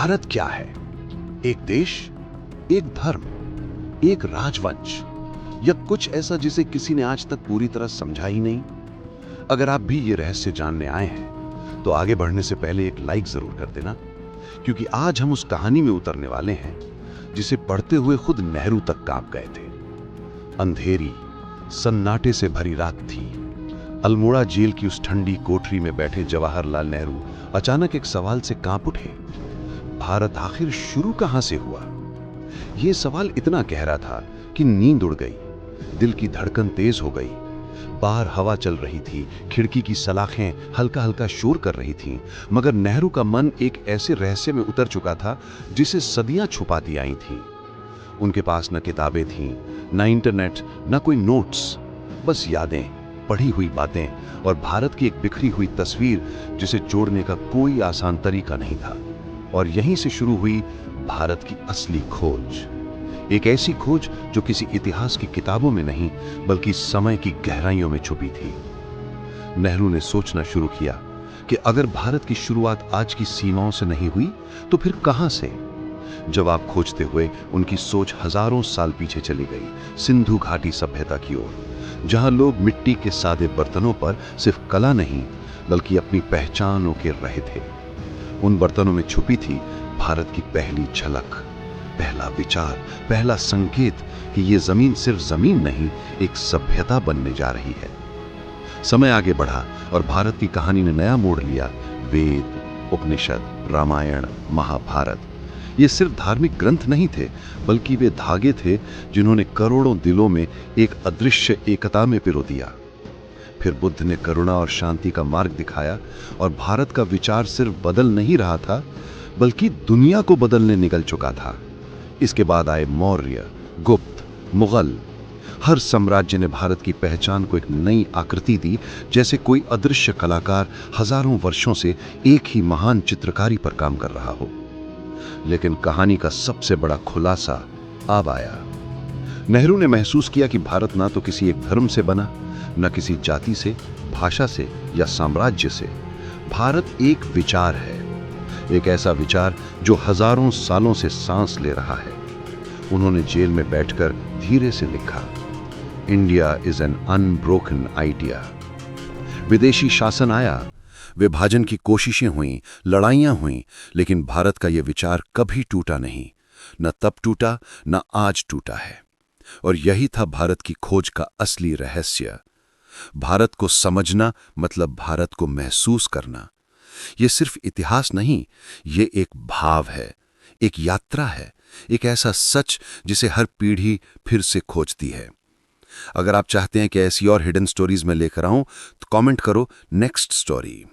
भारत क्या है? एक देश, एक धर्म, एक राजवंश, या कुछ ऐसा जिसे किसी ने आज तक पूरी तरह समझा ही नहीं? अगर आप भी ये रहस्य जानने आए हैं तो आगे बढ़ने से पहले एक लाइक जरूर कर देना, क्योंकि आज हम उस कहानी में उतरने वाले हैं जिसे पढ़ते हुए खुद नेहरू तक कांप गए थे। अंधेरी, सन्नाटे से भरी रात थी। अल्मोड़ा जेल की उस ठंडी कोठरी में बैठे जवाहरलाल नेहरू अचानक एक सवाल से कांप उठे। भारत आखिर शुरू कहां से हुआ? यह सवाल इतना गहरा था कि नींद उड़ गई, दिल की धड़कन तेज हो गई। बाहर हवा चल रही थी, खिड़की की सलाखें हल्का हल्का शोर कर रही थीं, मगर नेहरू का मन एक ऐसे रहस्य में उतर चुका था जिसे सदियां छुपाती आई थीं। उनके पास न किताबें थीं, न इंटरनेट, न कोई नोट्स, बस यादें, पढ़ी हुई बातें और भारत की एक बिखरी हुई तस्वीर जिसे जोड़ने का कोई आसान तरीका नहीं था। और यहीं से शुरू हुई भारत की असली खोज। एक ऐसी खोज जो किसी इतिहास की किताबों में नहीं बल्कि समय की गहराइयों में छुपी थी। नेहरू ने सोचना शुरू किया कि अगर भारत की शुरुआत आज की सीमाओं से नहीं हुई तो फिर कहां से? जवाब खोजते हुए उनकी सोच हजारों साल पीछे चली गई, सिंधु घाटी सभ्यता की ओर, जहां लोग मिट्टी के सादे बर्तनों पर सिर्फ कला नहीं बल्कि अपनी पहचान उकेर रहे थे। उन बर्तनों में छुपी थी भारत की पहली झलक, पहला विचार, पहला संकेत कि ये जमीन सिर्फ जमीन नहीं, एक सभ्यता बनने जा रही है। समय आगे बढ़ा और भारत की कहानी ने नया मोड़ लिया। वेद, उपनिषद, रामायण, महाभारत, ये सिर्फ धार्मिक ग्रंथ नहीं थे बल्कि वे धागे थे जिन्होंने करोड़ों दिलों में एक अदृश्य एकता में पिरो दिया। फिर बुद्ध ने करुणा और शांति का मार्ग दिखाया और भारत का विचार सिर्फ बदल नहीं रहा था बल्कि दुनिया को बदलने निकल चुका था। इसके बाद आए मौर्य, गुप्त, मुगल। हर साम्राज्य ने भारत की पहचान को एक नई आकृति दी, जैसे कोई अदृश्य कलाकार हजारों वर्षों से एक ही महान चित्रकारी पर काम कर रहा हो। लेकिन कहानी का सबसे बड़ा खुलासा अब आया। नेहरू ने महसूस किया कि भारत ना तो किसी एक धर्म से बना, न किसी जाति से, भाषा से या साम्राज्य से। भारत एक विचार है, एक ऐसा विचार जो हजारों सालों से सांस ले रहा है। उन्होंने जेल में बैठकर धीरे से लिखा, India is an unbroken idea. विदेशी शासन आया, विभाजन की कोशिशें हुईं, लड़ाइयां हुईं, लेकिन भारत का यह विचार कभी टूटा नहीं। न तब टूटा, न आज टूटा है। और यही था भारत की खोज का असली रहस्य। भारत को समझना मतलब भारत को महसूस करना। यह सिर्फ इतिहास नहीं, यह एक भाव है, एक यात्रा है, एक ऐसा सच जिसे हर पीढ़ी फिर से खोजती है। अगर आप चाहते हैं कि ऐसी और हिडन स्टोरीज में लेकर आऊं तो कमेंट करो नेक्स्ट स्टोरी।